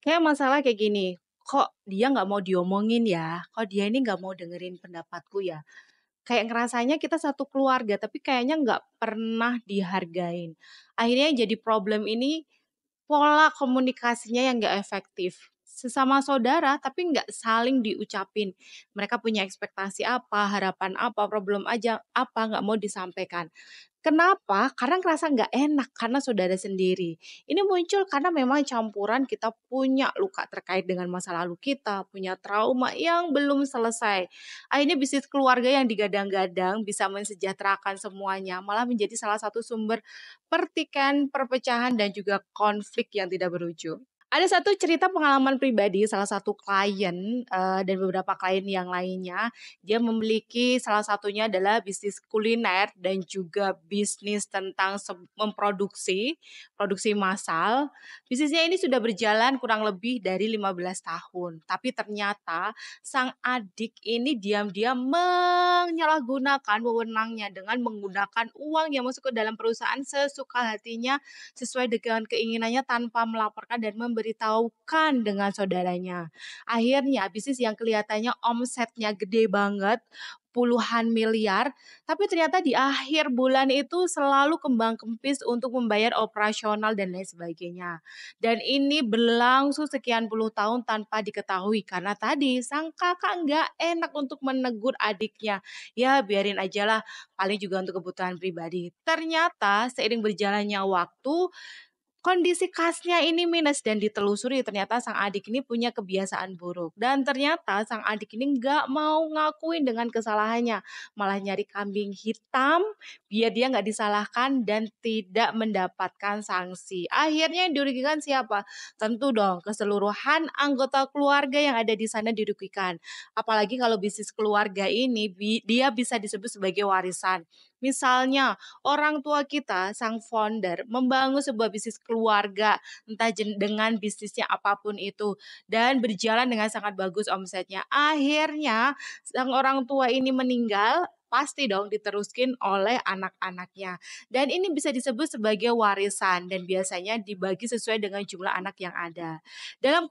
Kayak masalah kayak gini, kok dia nggak mau diomongin ya? Kok dia ini nggak mau dengerin pendapatku ya? Kayak ngerasanya kita satu keluarga, tapi kayaknya nggak pernah dihargain. Akhirnya yang jadi problem ini pola komunikasinya yang nggak efektif. Sesama saudara, tapi nggak saling diucapin. Mereka punya ekspektasi apa, harapan apa, problem aja apa, nggak mau disampaikan. Kenapa? Karena ngerasa nggak enak, karena saudara sendiri. Ini muncul karena memang campuran kita punya luka terkait dengan masa lalu kita, punya trauma yang belum selesai. Akhirnya bisnis keluarga yang digadang-gadang bisa mensejahterakan semuanya, malah menjadi salah satu sumber pertikaian, perpecahan, dan juga konflik yang tidak berujung. Ada satu cerita pengalaman pribadi salah satu klien, dan beberapa klien yang lainnya. Dia memiliki salah satunya adalah bisnis kuliner dan juga bisnis tentang produksi massal. Bisnisnya ini sudah berjalan kurang lebih dari 15 tahun, tapi ternyata sang adik ini diam-diam menyalahgunakan wewenangnya dengan menggunakan uang yang masuk ke dalam perusahaan sesuka hatinya, sesuai dengan keinginannya tanpa melaporkan dan memberitahukan dengan saudaranya. Akhirnya bisnis yang kelihatannya omsetnya gede banget, puluhan miliar, tapi ternyata di akhir bulan itu selalu kembang kempis untuk membayar operasional dan lain sebagainya. Dan ini berlangsung sekian puluh tahun tanpa diketahui karena tadi sang kakak nggak enak untuk menegur adiknya. Ya biarin ajalah, paling juga untuk kebutuhan pribadi. Ternyata seiring berjalannya waktu, kondisi kasnya ini minus dan ditelusuri ternyata sang adik ini punya kebiasaan buruk dan ternyata sang adik ini nggak mau ngakuin dengan kesalahannya, malah nyari kambing hitam biar dia nggak disalahkan dan tidak mendapatkan sanksi. Akhirnya yang dirugikan siapa? Tentu dong keseluruhan anggota keluarga yang ada di sana dirugikan. Apalagi kalau bisnis keluarga ini dia bisa disebut sebagai warisan. Misalnya orang tua kita, sang founder, membangun sebuah bisnis keluarga, entah dengan bisnisnya apapun itu, dan berjalan dengan sangat bagus omsetnya. Akhirnya, sang orang tua ini meninggal, pasti dong diteruskin oleh anak-anaknya. Dan ini bisa disebut sebagai warisan dan biasanya dibagi sesuai dengan jumlah anak yang ada. Dalam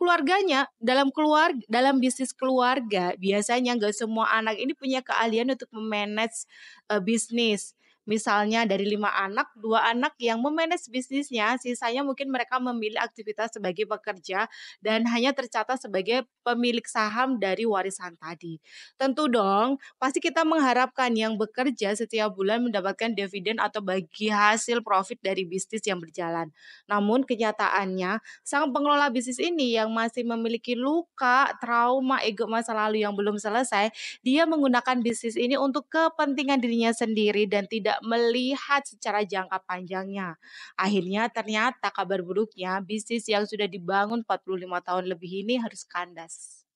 bisnis keluarga, biasanya nggak semua anak ini punya keahlian untuk memanage bisnis. Misalnya dari 5 anak, 2 anak yang memanage bisnisnya, sisanya mungkin mereka memilih aktivitas sebagai pekerja dan hanya tercatat sebagai pemilik saham dari warisan tadi. Tentu dong, pasti kita mengharapkan yang bekerja setiap bulan mendapatkan dividen atau bagi hasil profit dari bisnis yang berjalan. Namun kenyataannya, sang pengelola bisnis ini yang masih memiliki luka, trauma, ego masa lalu yang belum selesai, dia menggunakan bisnis ini untuk kepentingan dirinya sendiri dan tidak melihat secara jangka panjangnya. Akhirnya ternyata kabar buruknya bisnis yang sudah dibangun 45 tahun lebih ini harus kandas.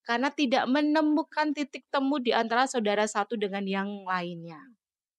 Karena tidak menemukan titik temu di antara saudara satu dengan yang lainnya.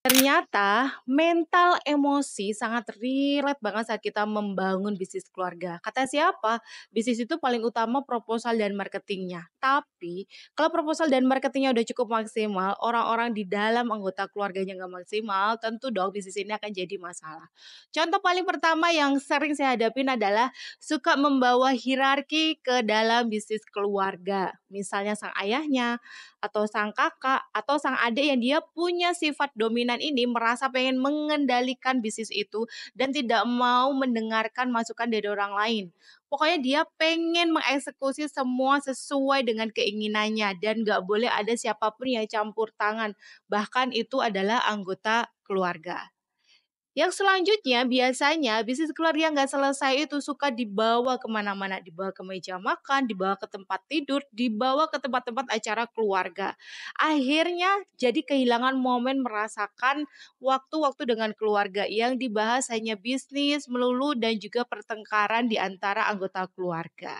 Ternyata mental emosi sangat relate banget saat kita membangun bisnis keluarga. Kata siapa? Bisnis itu paling utama proposal dan marketingnya. Tapi kalau proposal dan marketingnya udah cukup maksimal, orang-orang di dalam anggota keluarganya nggak maksimal, tentu dong bisnis ini akan jadi masalah. Contoh paling pertama yang sering saya hadapin adalah suka membawa hierarki ke dalam bisnis keluarga. Misalnya sang ayahnya, atau sang kakak, atau sang adik yang dia punya sifat dominan ini merasa pengen mengendalikan bisnis itu dan tidak mau mendengarkan masukan dari orang lain. Pokoknya dia pengen mengeksekusi semua sesuai dengan keinginannya dan gak boleh ada siapapun yang campur tangan. Bahkan itu adalah anggota keluarga. Yang selanjutnya biasanya bisnis keluarga yang nggak selesai itu suka dibawa kemana-mana, dibawa ke meja makan, dibawa ke tempat tidur, dibawa ke tempat-tempat acara keluarga. Akhirnya jadi kehilangan momen merasakan waktu-waktu dengan keluarga yang dibahas hanya bisnis melulu dan juga pertengkaran di antara anggota keluarga.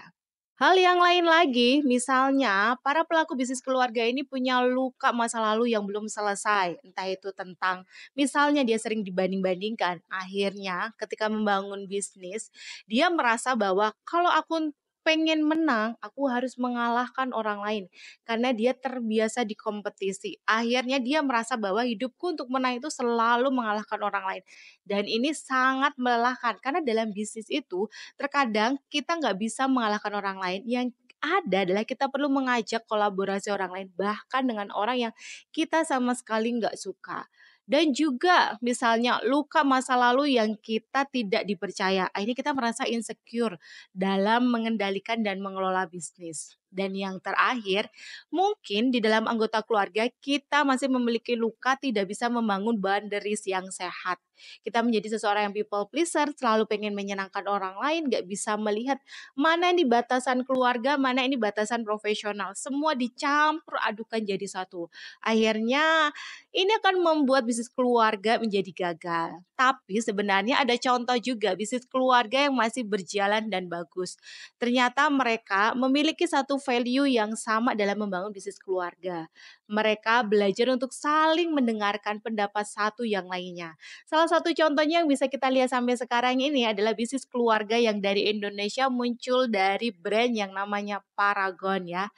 Hal yang lain lagi, misalnya para pelaku bisnis keluarga ini punya luka masa lalu yang belum selesai. Entah itu tentang, misalnya dia sering dibanding-bandingkan. Akhirnya ketika membangun bisnis, dia merasa bahwa kalau aku pengen menang, aku harus mengalahkan orang lain. Karena dia terbiasa di kompetisi. Akhirnya dia merasa bahwa hidupku untuk menang itu selalu mengalahkan orang lain. Dan ini sangat melelahkan, karena dalam bisnis itu terkadang kita nggak bisa mengalahkan orang lain, yang ada adalah kita perlu mengajak kolaborasi orang lain, bahkan dengan orang yang kita sama sekali nggak suka. Dan juga misalnya luka masa lalu yang kita tidak dipercaya, akhirnya kita merasa insecure dalam mengendalikan dan mengelola bisnis. Dan yang terakhir, mungkin di dalam anggota keluarga kita masih memiliki luka tidak bisa membangun boundaries yang sehat. Kita menjadi seseorang yang people pleaser, selalu pengen menyenangkan orang lain, nggak bisa melihat mana ini batasan keluarga, mana ini batasan profesional. Semua dicampur adukan jadi satu. Akhirnya ini akan membuat bisnis keluarga menjadi gagal. Tapi sebenarnya ada contoh juga bisnis keluarga yang masih berjalan dan bagus. Ternyata mereka memiliki satu value yang sama dalam membangun bisnis keluarga. Mereka belajar untuk saling mendengarkan pendapat satu yang lainnya. Salah satu contohnya yang bisa kita lihat sampai sekarang ini adalah bisnis keluarga yang dari Indonesia muncul dari brand yang namanya Paragon ya.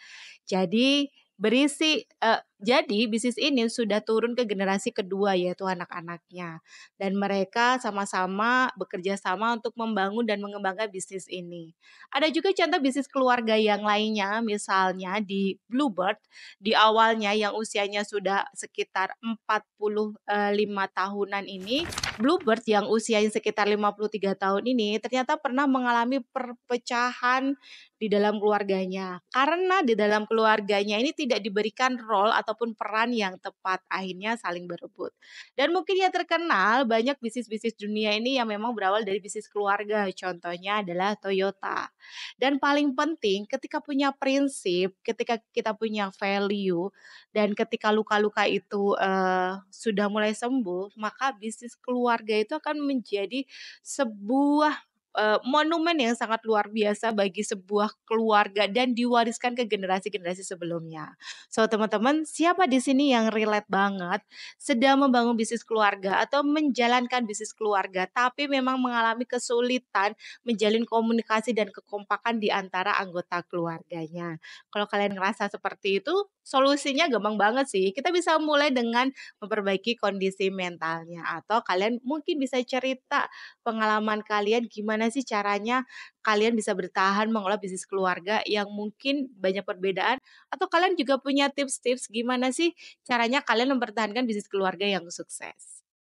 Jadi jadi bisnis ini sudah turun ke generasi kedua yaitu anak-anaknya, dan mereka sama-sama bekerja sama untuk membangun dan mengembangkan bisnis ini. Ada juga contoh bisnis keluarga yang lainnya, misalnya di Bluebird, di awalnya yang usianya sudah sekitar 45 tahunan ini, Bluebird yang usianya sekitar 53 tahun ini ternyata pernah mengalami perpecahan di dalam keluarganya. Karena di dalam keluarganya ini tidak diberikan role ataupun peran yang tepat, akhirnya saling berebut. Dan mungkin yang terkenal banyak bisnis-bisnis dunia ini yang memang berawal dari bisnis keluarga, contohnya adalah Toyota. Dan paling penting ketika punya prinsip, ketika kita punya value, dan ketika luka-luka itu, sudah mulai sembuh, maka bisnis keluarga itu akan menjadi sebuah monumen yang sangat luar biasa bagi sebuah keluarga dan diwariskan ke generasi-generasi sebelumnya. So, teman-teman, siapa di sini yang relate banget sedang membangun bisnis keluarga atau menjalankan bisnis keluarga, tapi memang mengalami kesulitan menjalin komunikasi dan kekompakan di antara anggota keluarganya. Kalau kalian ngerasa seperti itu, solusinya gampang banget sih. Kita bisa mulai dengan memperbaiki kondisi mentalnya, atau kalian mungkin bisa cerita pengalaman kalian gimana sih caranya kalian bisa bertahan mengelola bisnis keluarga yang mungkin banyak perbedaan, atau kalian juga punya tips-tips gimana sih caranya kalian mempertahankan bisnis keluarga yang sukses?